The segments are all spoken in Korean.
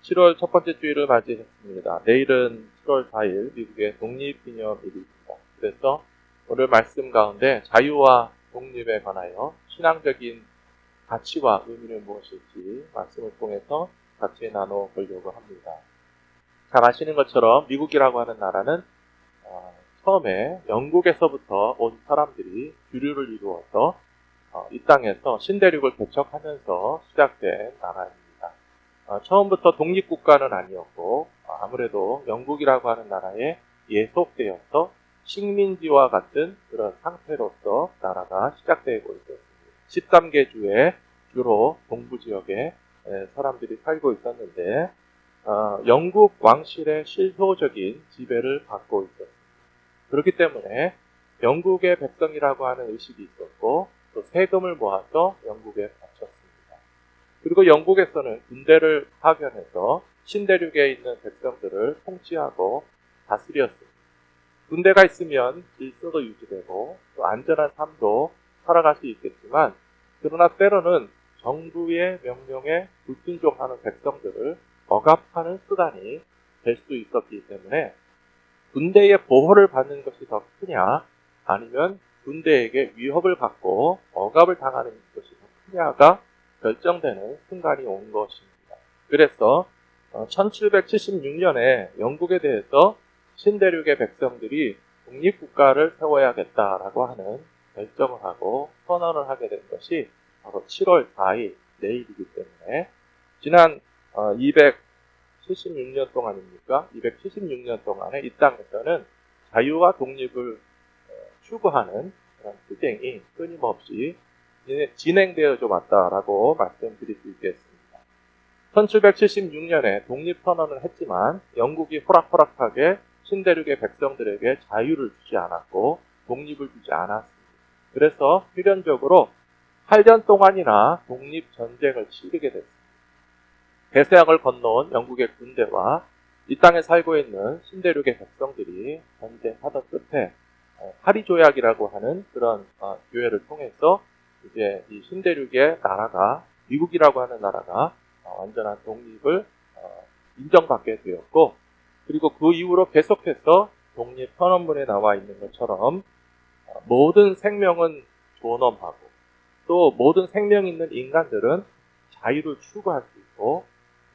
7월 첫 번째 주일을 맞이했습니다. 내일은 7월 4일 미국의 독립기념일입니다. 그래서 오늘 말씀 가운데 자유와 독립에 관하여 신앙적인 가치와 의미는 무엇일지 말씀을 통해서 같이 나눠보려고 합니다. 잘 아시는 것처럼 미국이라고 하는 나라는 처음에 영국에서부터 온 사람들이 주류를 이루어서 이 땅에서 신대륙을 개척하면서 시작된 나라입니다. 처음부터 독립국가는 아니었고 아무래도 영국이라고 하는 나라에 예속되어서 식민지와 같은 그런 상태로서 나라가 시작되고 있었습니다. 13개 주에 주로 동부 지역에 사람들이 살고 있었는데 영국 왕실의 실효적인 지배를 받고 있었습니다. 그렇기 때문에 영국의 백성이라고 하는 의식이 있었고 또 세금을 모아서 영국에 바쳤습니다. 그리고 영국에서는 군대를 파견해서 신대륙에 있는 백성들을 통치하고 다스렸습니다. 군대가 있으면 질서도 유지되고 또 안전한 삶도 살아갈 수 있겠지만 그러나 때로는 정부의 명령에 불순종하는 백성들을 억압하는 수단이 될 수 있었기 때문에 군대의 보호를 받는 것이 더 크냐 아니면 군대에게 위협을 받고 억압을 당하는 것이 더 크냐가 결정되는 순간이 온 것입니다. 그래서 1776년에 영국에 대해서 신대륙의 백성들이 독립국가를 세워야겠다라고 하는 결정을 하고 선언을 하게 된 것이 바로 7월 4일 내일이기 때문에 지난 276년 동안입니까? 276년 동안에 이 땅에서는 자유와 독립을 추구하는 그런 투쟁이 끊임없이 진행되어져 왔다라고 말씀드릴 수 있겠습니다. 1776년에 독립선언을 했지만 영국이 호락호락하게 신대륙의 백성들에게 자유를 주지 않았고 독립을 주지 않았습니다. 그래서 필연적으로 8년 동안이나 독립전쟁을 치르게 됐습니다. 대서양을 건너온 영국의 군대와 이 땅에 살고 있는 신대륙의 백성들이 전쟁하던 끝에 파리 조약이라고 하는 그런 교회를 통해서 이제 이 신대륙의 나라가 미국이라고 하는 나라가 완전한 독립을 인정받게 되었고 그리고 그 이후로 계속해서 독립선언문에 나와 있는 것처럼 모든 생명은 존엄하고 또 모든 생명 있는 인간들은 자유를 추구할 수 있고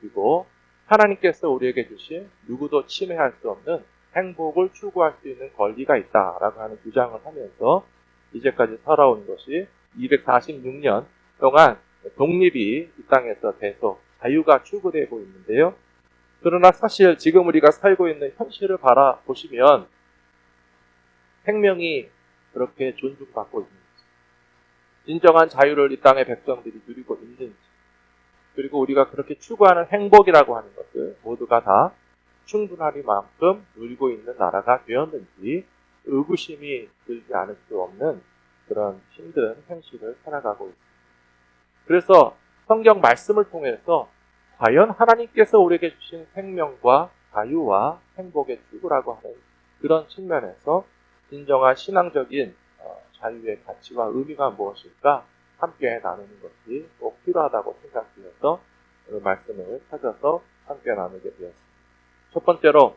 그리고 하나님께서 우리에게 주신 누구도 침해할 수 없는 행복을 추구할 수 있는 권리가 있다라고 하는 주장을 하면서 이제까지 살아온 것이 246년 동안 독립이 이 땅에서 계속 자유가 추구되고 있는데요. 그러나 사실 지금 우리가 살고 있는 현실을 바라보시면 생명이 그렇게 존중받고 있는지 진정한 자유를 이 땅의 백성들이 누리고 있는지 그리고 우리가 그렇게 추구하는 행복이라고 하는 것을 모두가 다 충분하리만큼 누리고 있는 나라가 되었는지 의구심이 들지 않을 수 없는 그런 힘든 현실을 살아가고 있습니다. 그래서 성경 말씀을 통해서 과연 하나님께서 우리에게 주신 생명과 자유와 행복의 추구라고 하는 그런 측면에서 진정한 신앙적인 자유의 가치와 의미가 무엇일까 함께 나누는 것이 꼭 필요하다고 생각되어서 오늘 말씀을 찾아서 함께 나누게 되었습니다. 첫 번째로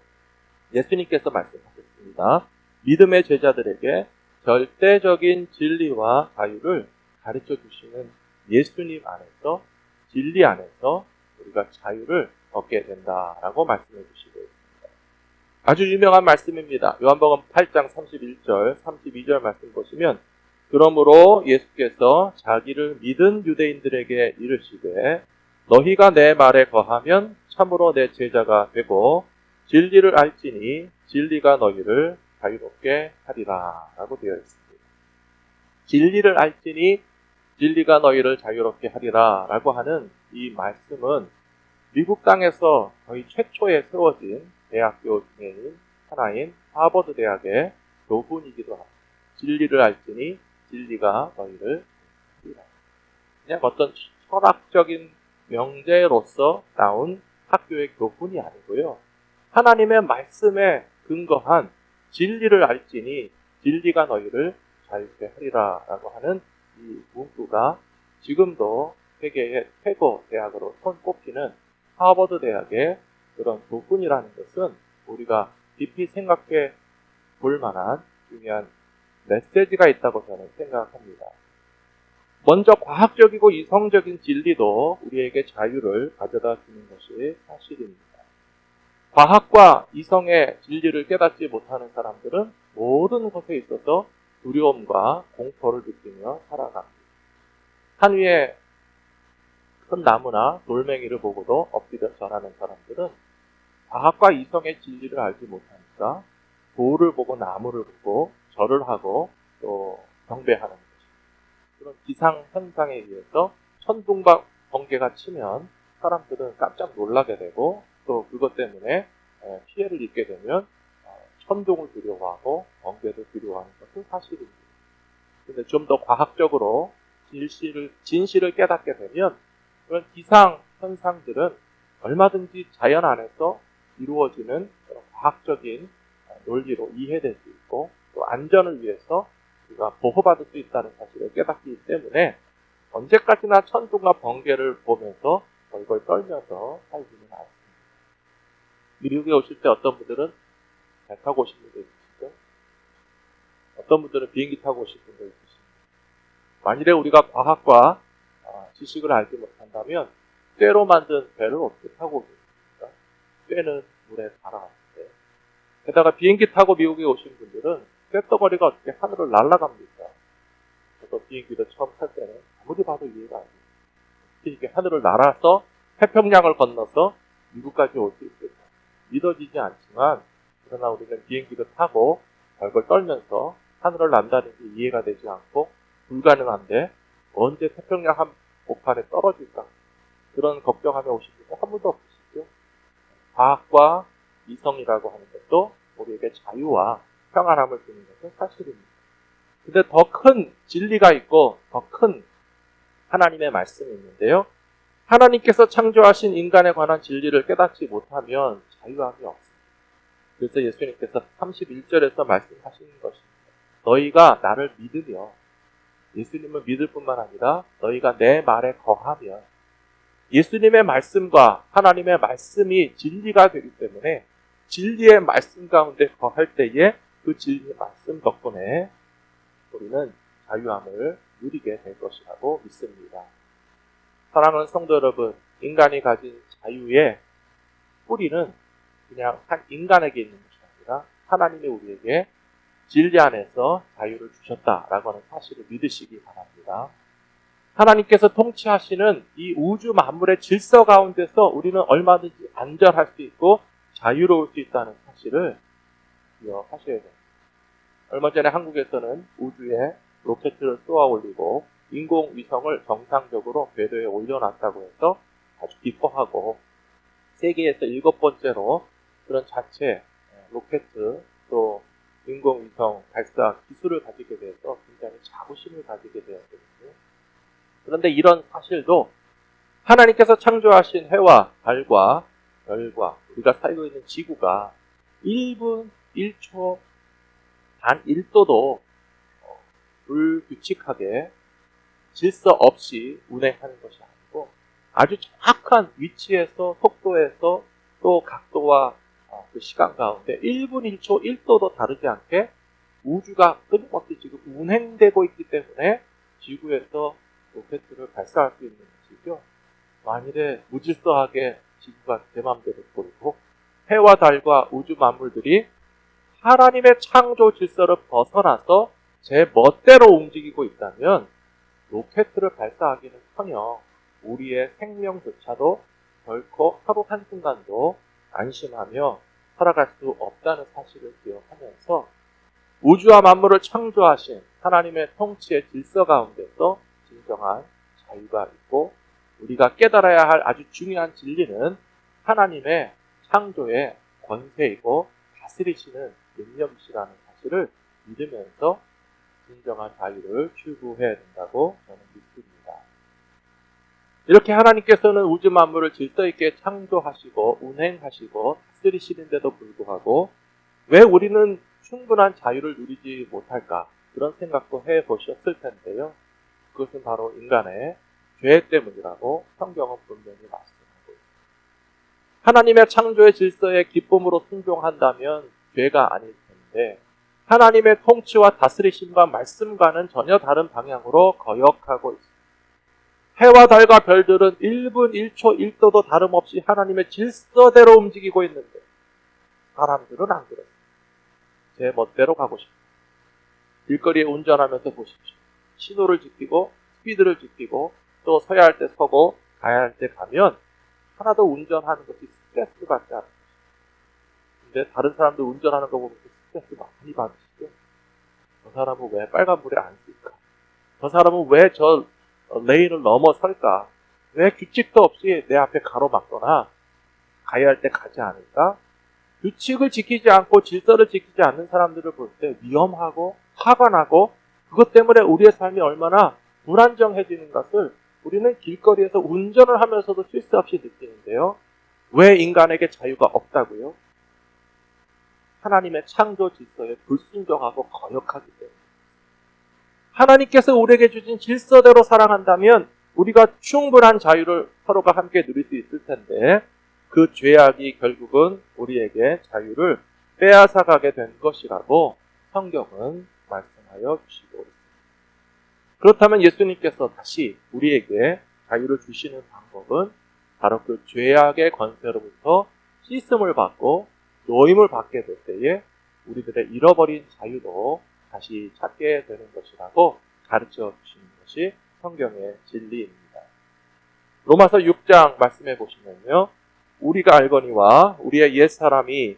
예수님께서 말씀하셨습니다. 믿음의 제자들에게 절대적인 진리와 자유를 가르쳐 주시는 예수님 안에서 진리 안에서 우리가 자유를 얻게 된다라고 말씀해 주시고 있습니다. 아주 유명한 말씀입니다. 요한복음 8장 31절, 32절 말씀 보시면 그러므로 예수께서 자기를 믿은 유대인들에게 이르시되 너희가 내 말에 거하면 참으로 내 제자가 되고 진리를 알지니 진리가 너희를 자유롭게 하리라 라고 되어 있습니다. 진리를 알지니 진리가 너희를 자유롭게 하리라 라고 하는 이 말씀은 미국 땅에서 거의 최초에 세워진 대학교 중에 하나인 하버드 대학의 교훈이기도 합니다. 진리를 알지니 진리가 너희를 하리라. 그냥 어떤 철학적인 명제로서 나온 학교의 교훈이 아니고요. 하나님의 말씀에 근거한 진리를 알지니 진리가 너희를 자유롭게 하리라 라고 하는 이 문구가 지금도 세계의 최고 대학으로 손꼽히는 하버드 대학의 그런 교훈이라는 것은 우리가 깊이 생각해 볼 만한 중요한 메시지가 있다고 저는 생각합니다. 먼저 과학적이고 이성적인 진리도 우리에게 자유를 가져다 주는 것이 사실입니다. 과학과 이성의 진리를 깨닫지 못하는 사람들은 모든 것에 있어서 두려움과 공포를 느끼며 살아갑니다. 산 위에 큰 나무나 돌멩이를 보고도 엎드려 절하는 사람들은 과학과 이성의 진리를 알지 못하니까 돌을 보고 나무를 보고 절을 하고 또 경배하는 것입니다. 그런 기상현상에 의해서 천둥과 번개가 치면 사람들은 깜짝 놀라게 되고 또 그것 때문에 피해를 입게 되면 천둥을 두려워하고 번개를 두려워하는 것은 사실입니다. 그런데 좀 더 과학적으로 진실을 깨닫게 되면 그런 기상현상들은 얼마든지 자연 안에서 이루어지는 과학적인 논리로 이해될 수 있고 또 안전을 위해서 우리가 보호받을 수 있다는 사실을 깨닫기 때문에 언제까지나 천둥과 번개를 보면서 벌벌 떨면서 살지는 않습니다. 미국에 오실 때 어떤 분들은 배 타고 오신 분도 있으시죠? 어떤 분들은 비행기 타고 오신 분도 있으십니다. 만일에 우리가 과학과 지식을 알지 못한다면 쇠로 만든 배를 어떻게 타고 오겠습니까? 쇠는 물에 달아왔는데 게다가 비행기 타고 미국에 오신 분들은 쇳덩어리가 어떻게 하늘을 날아갑니까? 저도 비행기를 처음 탈 때는 아무리 봐도 이해가 안 돼요. 이렇게 하늘을 날아서 태평양을 건너서 미국까지 올 수 있을까? 믿어지지 않지만 그러나 우리는 비행기를 타고 벌벌 떨면서 하늘을 난다는 게 이해가 되지 않고 불가능한데 언제 태평양 한복판에 떨어질까? 그런 걱정하며 오신 분은 한 분도 없으시죠? 과학과 이성이라고 하는 것도 우리에게 자유와 평안함을 주는 것은 사실입니다. 근데 더 큰 진리가 있고 더 큰 하나님의 말씀이 있는데요. 하나님께서 창조하신 인간에 관한 진리를 깨닫지 못하면 자유함이 없습니다. 그래서 예수님께서 31절에서 말씀하시는 것입니다. 너희가 나를 믿으며 예수님을 믿을 뿐만 아니라 너희가 내 말에 거하면 예수님의 말씀과 하나님의 말씀이 진리가 되기 때문에 진리의 말씀 가운데 거할 때에 그 진리의 말씀 덕분에 우리는 자유함을 누리게 될 것이라고 믿습니다. 사랑하는 성도 여러분, 인간이 가진 자유의 뿌리는 그냥 한 인간에게 있는 것이 아니라 하나님이 우리에게 진리 안에서 자유를 주셨다라고 하는 사실을 믿으시기 바랍니다. 하나님께서 통치하시는 이 우주 만물의 질서 가운데서 우리는 얼마든지 안전할 수 있고 자유로울 수 있다는 사실을 기억하셔야 됩니다. 얼마 전에 한국에서는 우주에 로켓을 쏘아 올리고 인공위성을 정상적으로 궤도에 올려놨다고 해서 아주 기뻐하고 세계에서 7번째로 그런 자체 로켓 또 인공위성 발사 기술을 가지게 돼서 굉장히 자부심을 가지게 되었거든요. 그런데 이런 사실도 하나님께서 창조하신 해와 달과 별과 우리가 살고 있는 지구가 1분 1초 단 1도도 불규칙하게 질서 없이 운행하는 것이 아니고 아주 정확한 위치에서 속도에서 또 각도와 그 시간 가운데 1분 1초 1도도 다르지 않게 우주가 끊임없이 지금 운행되고 있기 때문에 지구에서 로켓을 발사할 수 있는 것이죠. 만일에 무질서하게 지구가 제 맘대로 돌고 해와 달과 우주 만물들이 하나님의 창조 질서를 벗어나서 제 멋대로 움직이고 있다면 로켓을 발사하기는커녕 우리의 생명조차도 결코 하루 한순간도 안심하며 살아갈 수 없다는 사실을 기억하면서 우주와 만물을 창조하신 하나님의 통치의 질서 가운데서 진정한 자유가 있고 우리가 깨달아야 할 아주 중요한 진리는 하나님의 창조의 권세이고 다스리시는 능력이시라는 사실을 믿으면서 진정한 자유를 추구해야 된다고 저는 믿습니다. 이렇게 하나님께서는 우주 만물을 질서 있게 창조하시고 운행하시고 다스리시는데도 불구하고 왜 우리는 충분한 자유를 누리지 못할까? 그런 생각도 해보셨을 텐데요. 그것은 바로 인간의 죄 때문이라고 성경은 분명히 말씀하고 있습니다. 하나님의 창조의 질서에 기쁨으로 순종한다면 죄가 아닐 텐데 하나님의 통치와 다스리심과 말씀과는 전혀 다른 방향으로 거역하고 있습니다. 해와 달과 별들은 1분 1초 1도도 다름없이 하나님의 질서대로 움직이고 있는데 사람들은 안 그렇습니다. 제 멋대로 가고 싶습니다. 길거리에 운전하면서 보십시오. 신호를 지키고 스피드를 지키고 또 서야 할 때 서고 가야 할 때 가면 하나도 운전하는 것이 스트레스 받지 않아요. 근데 다른 사람들 운전하는 거 보면 스트레스 많이 받으시죠? 저 사람은 왜 빨간불에 안 쓸까? 저 사람은 왜 저 레인을 넘어설까? 왜 규칙도 없이 내 앞에 가로막거나 가야 할 때 가지 않을까? 규칙을 지키지 않고 질서를 지키지 않는 사람들을 볼 때 위험하고 화가 나고 그것 때문에 우리의 삶이 얼마나 불안정해지는 것을 우리는 길거리에서 운전을 하면서도 쉴 새 없이 느끼는데요. 왜 인간에게 자유가 없다고요? 하나님의 창조 질서에 불순종하고 거역하기 때문에. 하나님께서 우리에게 주신 질서대로 살아간다면 우리가 충분한 자유를 서로가 함께 누릴 수 있을 텐데 그 죄악이 결국은 우리에게 자유를 빼앗아가게 된 것이라고 성경은 말씀하여 주시고 있습니다. 그렇다면 예수님께서 다시 우리에게 자유를 주시는 방법은 바로 그 죄악의 권세로부터 씻음을 받고 노임을 받게 될 때에 우리들의 잃어버린 자유도 다시 찾게 되는 것이라고 가르쳐 주시는 것이 성경의 진리입니다. 로마서 6장 말씀해 보시면요. 우리가 알거니와 우리의 옛사람이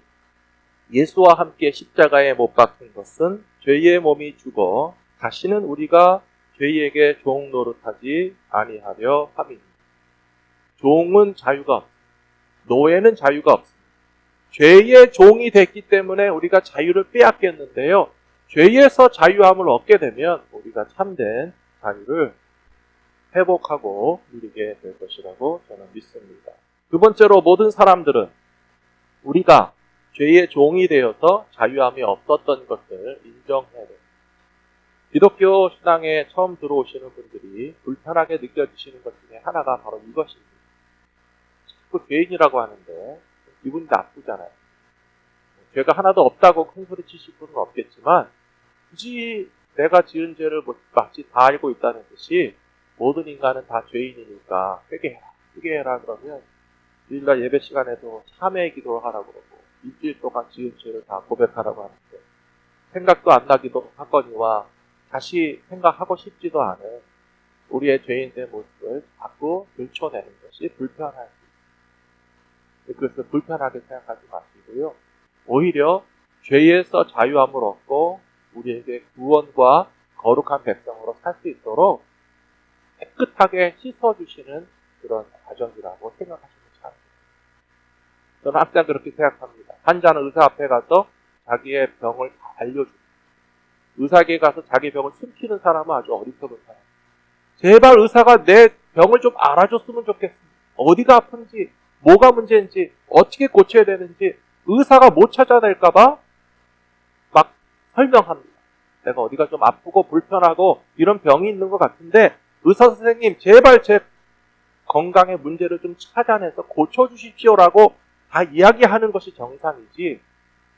예수와 함께 십자가에 못 박힌 것은 죄의 몸이 죽어 다시는 우리가 죄에게 종 노릇하지 아니하려 함이니. 종은 자유가 없습니다. 노예는 자유가 없습니다. 죄의 종이 됐기 때문에 우리가 자유를 빼앗겼는데요. 죄에서 자유함을 얻게 되면 우리가 참된 자유를 회복하고 누리게 될 것이라고 저는 믿습니다. 두 번째로 모든 사람들은 우리가 죄의 종이 되어서 자유함이 없었던 것을 인정해야 됩니다. 기독교 신앙에 처음 들어오시는 분들이 불편하게 느껴지시는 것 중에 하나가 바로 이것입니다. 자꾸 죄인이라고 하는데 기분이 나쁘잖아요. 죄가 하나도 없다고 큰소리 치실 분은 없겠지만 굳이 내가 지은 죄를 마치 다 알고 있다는 듯이 모든 인간은 다 죄인이니까 회개해라 그러면 주일날 예배 시간에도 참회의 기도를 하라고 그러고 일주일 동안 지은 죄를 다 고백하라고 하는데 생각도 안 나기도 하거니와 다시 생각하고 싶지도 않은 우리의 죄인된 모습을 자꾸 들춰내는 것이 불편할 수 있습니다. 그래서 불편하게 생각하지 마시고요. 오히려 죄에서 자유함을 얻고 우리에게 구원과 거룩한 백성으로 살 수 있도록 깨끗하게 씻어주시는 그런 과정이라고 생각하시면 됩니다. 저는 항상 그렇게 생각합니다. 환자는 의사 앞에 가서 자기의 병을 다 알려줍니다. 의사에게 가서 자기 병을 숨기는 사람은 아주 어리석은 사람. 제발 의사가 내 병을 좀 알아줬으면 좋겠습니다. 어디가 아픈지, 뭐가 문제인지, 어떻게 고쳐야 되는지 의사가 못 찾아낼까봐 막 설명합니다. 내가 어디가 좀 아프고 불편하고 이런 병이 있는 것 같은데 의사 선생님 제발 제 건강의 문제를 좀 찾아내서 고쳐주십시오라고 다 이야기하는 것이 정상이지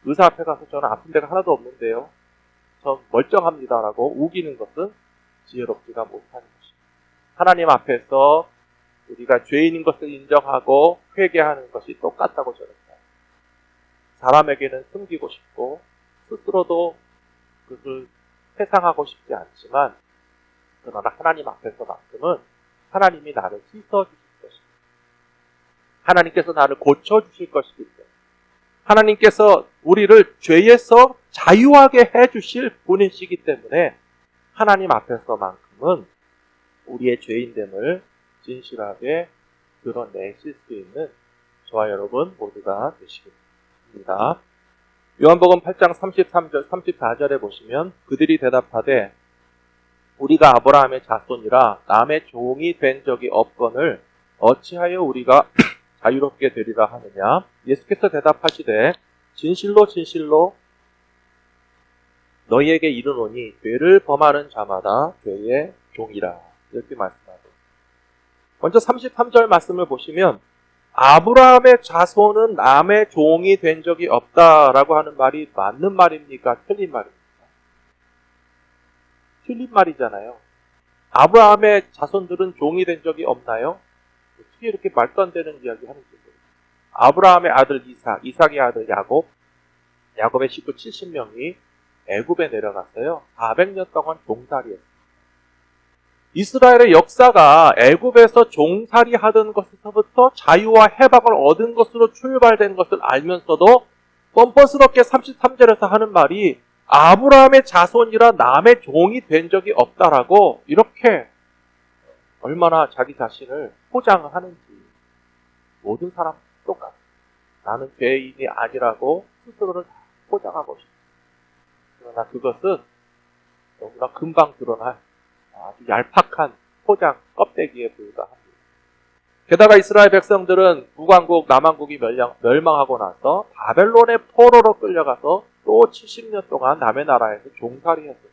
의사 앞에 가서 저는 아픈 데가 하나도 없는데요. 전 멀쩡합니다라고 우기는 것은 지혜롭지가 못하는 것입니다. 하나님 앞에서 우리가 죄인인 것을 인정하고 회개하는 것이 똑같다고 저는 생각합니다. 사람에게는 숨기고 싶고 스스로도 그것을 회상하고 싶지 않지만 그러나 하나님 앞에서만큼은 하나님이 나를 씻어주실 것입니다. 하나님께서 나를 고쳐주실 것이기 때문에 하나님께서 우리를 죄에서 자유하게 해주실 분이시기 때문에 하나님 앞에서만큼은 우리의 죄인됨을 진실하게 드러내실 수 있는 저와 여러분 모두가 되시기 바랍니다. 요한복음 8장 33절, 34절에 보시면 그들이 대답하되 우리가 아브라함의 자손이라 남의 종이 된 적이 없거늘 어찌하여 우리가 자유롭게 되리라 하느냐. 예수께서 대답하시되 진실로 진실로 너희에게 이르노니 죄를 범하는 자마다 죄의 종이라. 이렇게 말씀하고 먼저 33절 말씀을 보시면 아브라함의 자손은 남의 종이 된 적이 없다라고 하는 말이 맞는 말입니까? 틀린 말입니까? 틀린 말이잖아요. 아브라함의 자손들은 종이 된 적이 없나요? 어떻게 이렇게 말도 안 되는 이야기 하는지 모르겠어요. 아브라함의 아들 이삭, 이삭의 아들 야곱, 야곱의 식구 70명이 애굽에 내려갔어요. 400년 동안 종살이했어요. 이스라엘의 역사가 애굽에서 종살이 하던 것에서부터 자유와 해방을 얻은 것으로 출발된 것을 알면서도 뻔뻔스럽게 33절에서 하는 말이 아브라함의 자손이라 남의 종이 된 적이 없다라고 이렇게 얼마나 자기 자신을 포장하는지. 모든 사람 똑같아. 나는 죄인이 아니라고 스스로를 포장하고 싶어. 그러나 그것은 너무나 금방 드러날 아주 얄팍한 포장 껍데기에 불과합니다. 게다가 이스라엘 백성들은 북왕국, 남왕국이 멸망하고 나서 바벨론의 포로로 끌려가서 또 70년 동안 남의 나라에서 종살이했어요.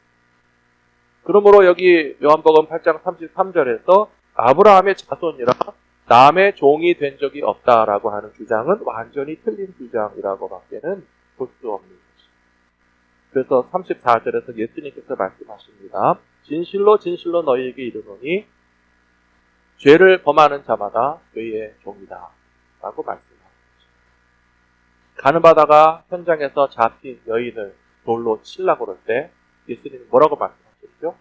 그러므로 여기 요한복음 8장 33절에서 아브라함의 자손이라 남의 종이 된 적이 없다라고 하는 주장은 완전히 틀린 주장이라고 밖에는 볼 수 없는 것입니다. 그래서 34절에서 예수님께서 말씀하십니다. 진실로 진실로 너희에게 이르노니 죄를 범하는 자마다 죄의 종이다 라고 말씀합니다. 가늠하다가 현장에서 잡힌 여인을 돌로 치려고 그럴 때 예수님이 뭐라고 말씀하셨죠?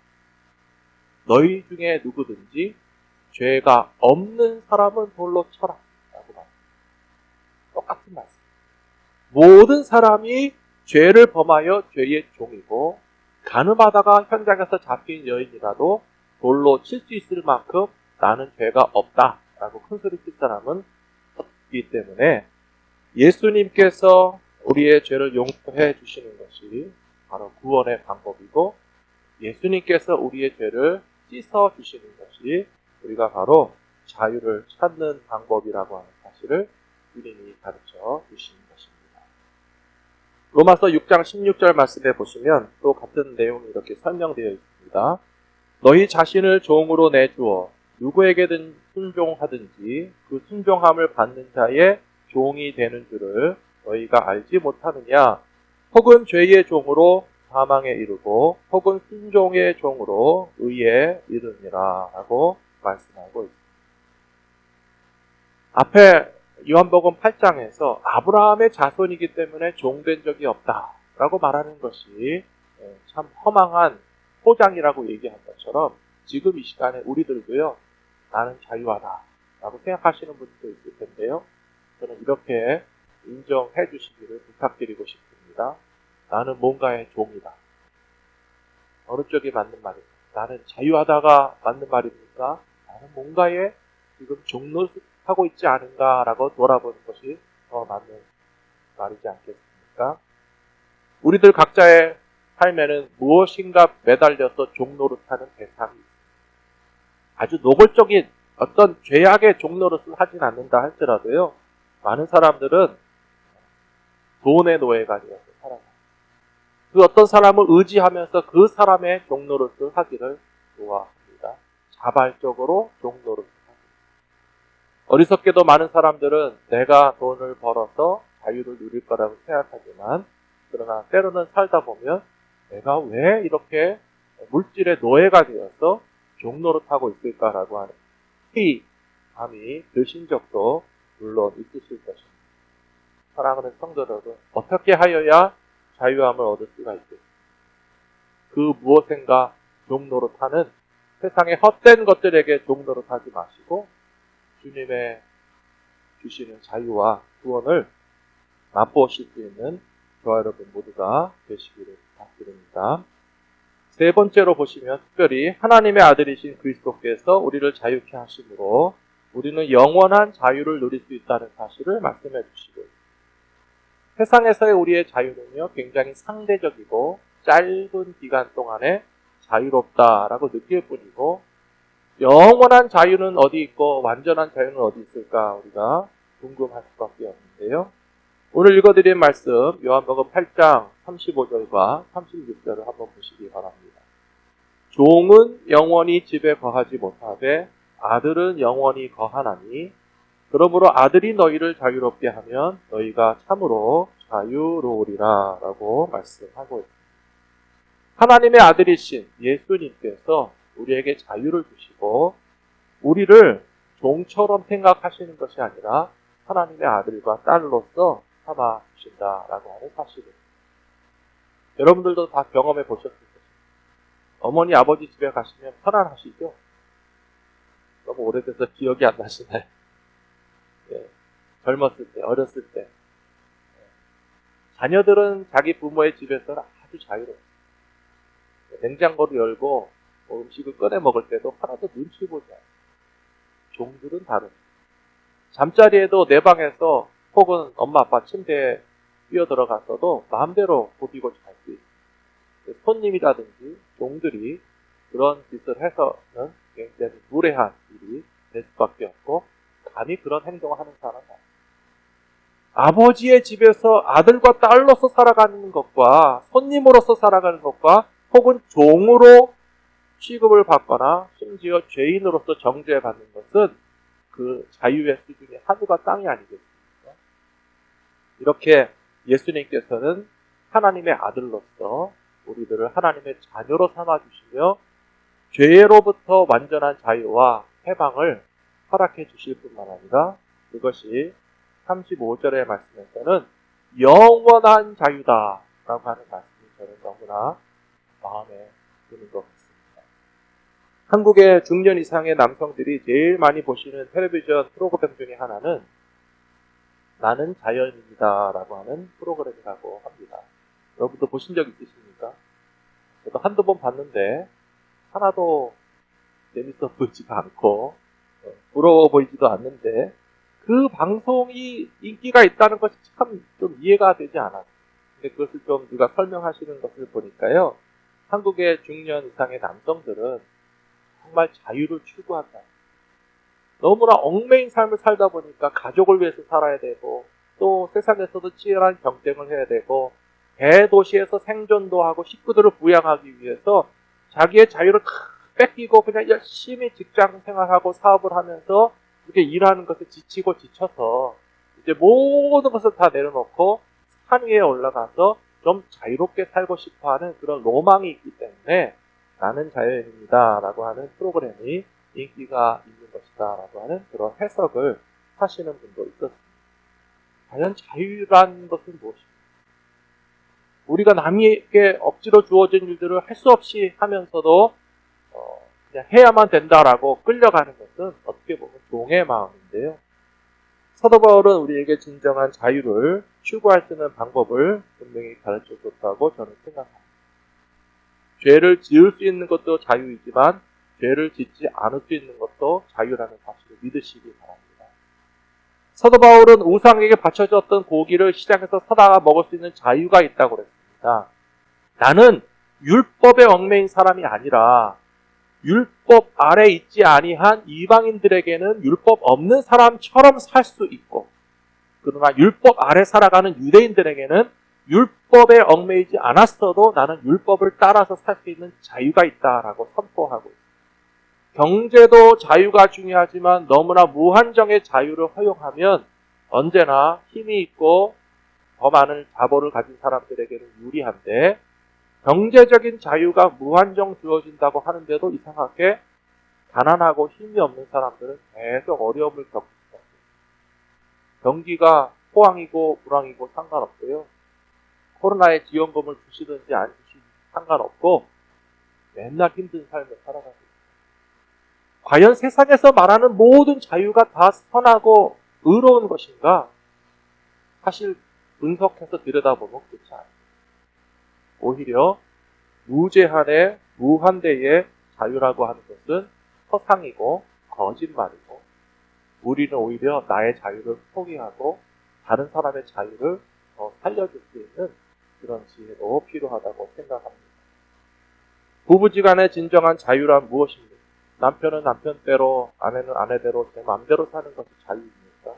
너희 중에 누구든지 죄가 없는 사람은 돌로 쳐라 라고 말합니다. 똑같은 말씀. 모든 사람이 죄를 범하여 죄의 종이고 가늠하다가 현장에서 잡힌 여인이라도 돌로 칠 수 있을 만큼 나는 죄가 없다 라고 큰소리 칠 사람은 없기 때문에 예수님께서 우리의 죄를 용서해 주시는 것이 바로 구원의 방법이고 예수님께서 우리의 죄를 씻어 주시는 것이 우리가 바로 자유를 찾는 방법이라고 하는 사실을 주님이 가르쳐 주시는 것입니다. 로마서 6장 16절 말씀에 보시면 또 같은 내용이 이렇게 설명되어 있습니다. 너희 자신을 종으로 내주어 누구에게든 순종하든지 그 순종함을 받는 자의 종이 되는 줄을 너희가 알지 못하느냐? 혹은 죄의 종으로 사망에 이르고 혹은 순종의 종으로 의에 이르니라 라고 말씀하고 있습니다. 앞에 요한복음 8장에서 아브라함의 자손이기 때문에 종된 적이 없다라고 말하는 것이 참 허망한 포장이라고 얘기한 것처럼 지금 이 시간에 우리들도요, 나는 자유하다라고 생각하시는 분들도 있을 텐데요. 저는 이렇게 인정해 주시기를 부탁드리고 싶습니다. 나는 뭔가의 종이다. 어느 쪽이 맞는 말입니까? 나는 자유하다가 맞는 말입니까? 나는 뭔가에 지금 종노릇하고 있지 않은가라고 돌아보는 것이 더 맞는 말이지 않겠습니까? 우리들 각자의 삶에는 무엇인가 매달려서 종노릇하는 대상이 있습니다. 아주 노골적인 어떤 죄악의 종노릇을 하진 않는다 할지라도요, 많은 사람들은 돈의 노예가 되어서 살아갑니다. 그 어떤 사람을 의지하면서 그 사람의 종노릇을 하기를 좋아합니다. 자발적으로 종노릇을 합니다. 어리석게도 많은 사람들은 내가 돈을 벌어서 자유를 누릴 거라고 생각하지만, 그러나 때로는 살다 보면 내가 왜 이렇게 물질의 노예가 되어서 종노릇하고 있을까라고 하는 감이 드신 적도 물론 있으실 것입니다. 사랑하는 성도 여러분, 어떻게 하여야 자유함을 얻을 수가 있겠습니까? 그 무엇인가 종노릇하는 세상의 헛된 것들에게 종노릇하지 마시고 주님의 주시는 자유와 구원을 맛보실 수 있는 저와 여러분 모두가 되시기를 부탁드립니다. 세 번째로 보시면 특별히 하나님의 아들이신 그리스도께서 우리를 자유케 하심으로 우리는 영원한 자유를 누릴 수 있다는 사실을 말씀해 주시고 있습니다. 세상에서의 우리의 자유는요, 굉장히 상대적이고 짧은 기간 동안에 자유롭다라고 느낄 뿐이고, 영원한 자유는 어디 있고 완전한 자유는 어디 있을까 우리가 궁금할 수밖에 없는데요. 오늘 읽어드린 말씀 요한복음 8장 35절과 36절을 한번 보시기 바랍니다. 종은 영원히 집에 거하지 못하되 아들은 영원히 거하나니 그러므로 아들이 너희를 자유롭게 하면 너희가 참으로 자유로우리라 라고 말씀하고 있습니다. 하나님의 아들이신 예수님께서 우리에게 자유를 주시고 우리를 종처럼 생각하시는 것이 아니라 하나님의 아들과 딸로서 삼아 주신다라고 하는 사실입니다. 여러분들도 다 경험해 보셨을 거예요. 어머니 아버지 집에 가시면 편안하시죠? 너무 오래돼서 기억이 안 나시나요? 예, 젊었을 때, 어렸을 때. 자녀들은 자기 부모의 집에서는 아주 자유로워요. 냉장고를 열고 음식을 꺼내 먹을 때도 하나도 눈치 보지 않아요. 종들은 다릅니다. 잠자리에도 내 방에서 혹은 엄마 아빠 침대에 뛰어들어갔어도 마음대로 부비고 잘 수 있어요. 손님이라든지 종들이 그런 짓을 해서는 굉장히 무례한 일이 될 수밖에 없고 감히 그런 행동을 하는 사람은 아니에요. 아버지의 집에서 아들과 딸로서 살아가는 것과 손님으로서 살아가는 것과 혹은 종으로 취급을 받거나 심지어 죄인으로서 정죄받는 것은 그 자유의 수준이 하늘과 땅이 아니겠습니까? 이렇게 예수님께서는 하나님의 아들로서 우리들을 하나님의 자녀로 삼아주시며 죄로부터 완전한 자유와 해방을 허락해 주실 뿐만 아니라 그것이 35절의 말씀에서는 영원한 자유다라고 하는 말씀이 저는 너무나 마음에 드는 것 같습니다. 한국의 중년 이상의 남성들이 제일 많이 보시는 텔레비전 프로그램 중에 하나는 나는 자연인이다 라고 하는 프로그램이라고 합니다. 여러분도 보신 적 있으십니까? 저도 한두 번 봤는데 하나도 재밌어 보이지도 않고 부러워 보이지도 않는데 그 방송이 인기가 있다는 것이 참 좀 이해가 되지 않아요. 근데 그것을 좀 누가 설명하시는 것을 보니까요. 한국의 중년 이상의 남성들은 정말 자유를 추구한다. 너무나 얽매인 삶을 살다 보니까 가족을 위해서 살아야 되고 또 세상에서도 치열한 경쟁을 해야 되고 대도시에서 생존도 하고 식구들을 부양하기 위해서 자기의 자유를 다 뺏기고 그냥 열심히 직장 생활하고 사업을 하면서 이렇게 일하는 것에 지치고 지쳐서 이제 모든 것을 다 내려놓고 산 위에 올라가서 좀 자유롭게 살고 싶어하는 그런 로망이 있기 때문에 나는 자연인이다 라고 하는 프로그램이 인기가 있는 것이다 라고 하는 그런 해석을 하시는 분도 있었습니다. 과연 자유라는 것은 무엇입니까? 우리가 남에게 억지로 주어진 일들을 할 수 없이 하면서도 그냥 해야만 된다라고 끌려가는 것은 어떻게 보면 종의 마음인데요. 사도 바울은 우리에게 진정한 자유를 추구할 수 있는 방법을 분명히 가르쳐줬다고 저는 생각합니다. 죄를 지을 수 있는 것도 자유이지만 죄를 짓지 않을 수 있는 것도 자유라는 사실을 믿으시기 바랍니다. 사도 바울은 우상에게 바쳐졌던 고기를 시장에서 사다가 먹을 수 있는 자유가 있다고 그랬습니다. 나는 율법에 얽매인 사람이 아니라 율법 아래 있지 아니한 이방인들에게는 율법 없는 사람처럼 살 수 있고 그러나 율법 아래 살아가는 유대인들에게는 율법에 얽매이지 않았어도 나는 율법을 따라서 살 수 있는 자유가 있다라고 선포하고 있습니다. 경제도 자유가 중요하지만 너무나 무한정의 자유를 허용하면 언제나 힘이 있고 더 많은 자본을 가진 사람들에게는 유리한데 경제적인 자유가 무한정 주어진다고 하는데도 이상하게 가난하고 힘이 없는 사람들은 계속 어려움을 겪고 있습니다. 경기가 호황이고 불황이고 상관없고요. 코로나에 지원금을 주시든지 안 주시든지 상관없고 맨날 힘든 삶을 살아가고 있습니다. 과연 세상에서 말하는 모든 자유가 다 선하고 의로운 것인가? 사실 분석해서 들여다보면 그렇지 않아요. 오히려 무제한의 무한대의 자유라고 하는 것은 허상이고 거짓말이고 우리는 오히려 나의 자유를 포기하고 다른 사람의 자유를 더 살려줄 수 있는 그런 지혜도 필요하다고 생각합니다. 부부지간의 진정한 자유란 무엇입니까? 남편은 남편대로 아내는 아내대로 제 마음대로 사는 것이 자유입니까?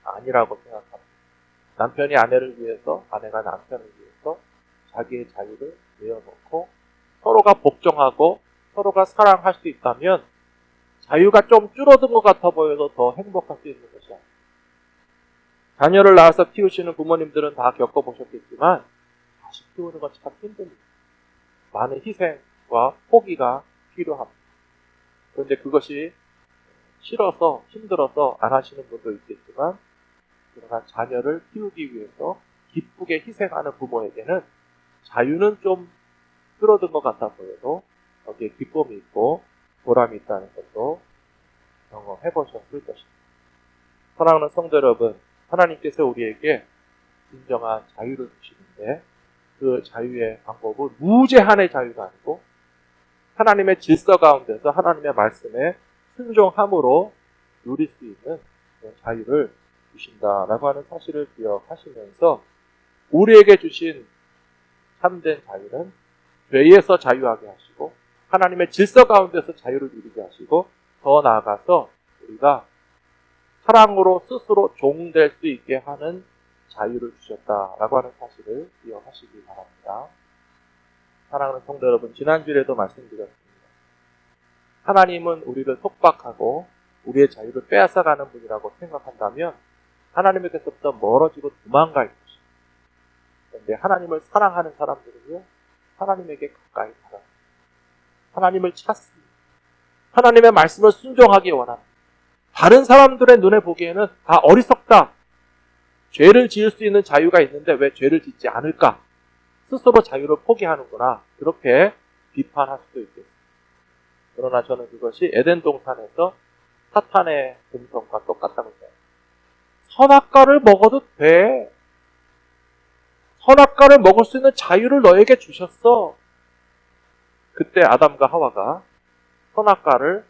아니라고 생각합니다. 남편이 아내를 위해서 아내가 남편을 위해서 자기의 자유를 내어놓고 서로가 복종하고 서로가 사랑할 수 있다면 자유가 좀 줄어든 것 같아 보여도 더 행복할 수 있는 것이 아닙니다. 자녀를 낳아서 키우시는 부모님들은 다 겪어보셨겠지만 다시 키우는 건 참 힘듭니다. 많은 희생과 포기가 필요합니다. 그런데 그것이 싫어서 힘들어서 안 하시는 분도 있겠지만 그러나 자녀를 키우기 위해서 기쁘게 희생하는 부모에게는 자유는 좀 줄어든 것 같아 보여도 거기에 기쁨이 있고 보람이 있다는 것도 경험해 보셨을 것입니다. 사랑하는 성도 여러분, 하나님께서 우리에게 진정한 자유를 주시는데 그 자유의 방법은 무제한의 자유가 아니고 하나님의 질서 가운데서 하나님의 말씀에 순종함으로 누릴 수 있는 그런 자유를 주신다라고 하는 사실을 기억하시면서 우리에게 주신 참된 자유는 죄에서 자유하게 하시고 하나님의 질서 가운데서 자유를 누리게 하시고 더 나아가서 우리가 사랑으로 스스로 종될 수 있게 하는 자유를 주셨다라고 하는 사실을 기억하시기 바랍니다. 사랑하는 성도 여러분, 지난주에도 말씀드렸습니다. 하나님은 우리를 속박하고 우리의 자유를 빼앗아가는 분이라고 생각한다면 하나님에게서부터 멀어지고 도망갈 것입니다. 그런데 하나님을 사랑하는 사람들은요, 하나님에게 가까이 다가갑니다. 하나님을 찾습니다. 하나님의 말씀을 순종하기 원합니다. 다른 사람들의 눈에 보기에는 다 어리석다. 죄를 지을 수 있는 자유가 있는데 왜 죄를 짓지 않을까? 스스로 자유를 포기하는구나. 그렇게 비판할 수도 있겠습니다. 그러나 저는 그것이 에덴 동산에서 사탄의 금성과 똑같다고 생각합니다. 선악과를 먹어도 돼. 선악과를 먹을 수 있는 자유를 너에게 주셨어. 그때 아담과 하와가 선악과를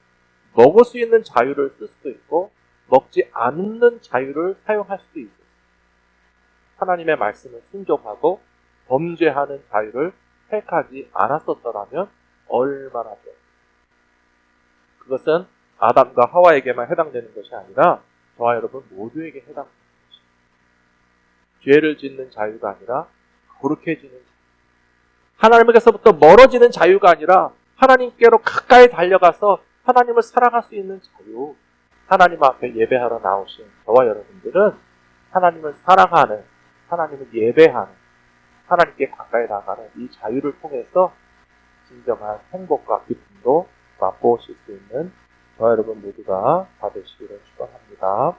먹을 수 있는 자유를 쓸 수도 있고 먹지 않는 자유를 사용할 수도 있어요. 하나님의 말씀을 순종하고 범죄하는 자유를 택하지 않았었더라면 얼마나 좋을까요? 그것은 아담과 하와에게만 해당되는 것이 아니라 저와 여러분 모두에게 해당되는 것입니다. 죄를 짓는 자유가 아니라 거룩해지는 자유. 하나님께서부터 멀어지는 자유가 아니라 하나님께로 가까이 달려가서 하나님을 사랑할 수 있는 자유. 하나님 앞에 예배하러 나오신 저와 여러분들은 하나님을 사랑하는, 하나님을 예배하는, 하나님께 가까이 나가는 이 자유를 통해서 진정한 행복과 기쁨도 맛보실 수 있는 저와 여러분 모두가 다 되시기를 축원합니다.